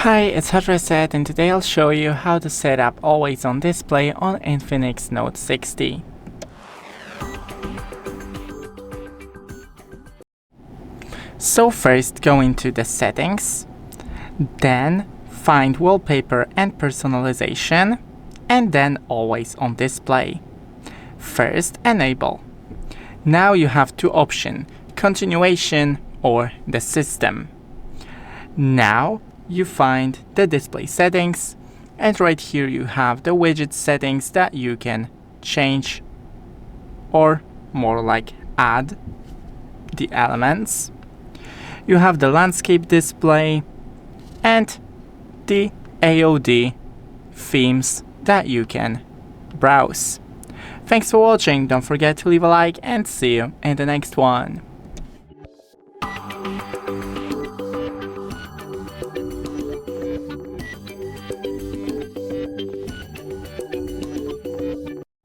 Hi, it's HardReset, and today I'll show you how to set up Always On Display on INFINIX Note 60. So first go into the settings, then find Wallpaper and Personalization, and then Always On Display. First enable. Now you have two options, continuation or the system. Now you find the display settings, and right here you have the widget settings that you can change or more like add the elements. You have the landscape display and the AOD themes that you can browse. Thanks for watching, don't forget to leave a like and see you in the next one.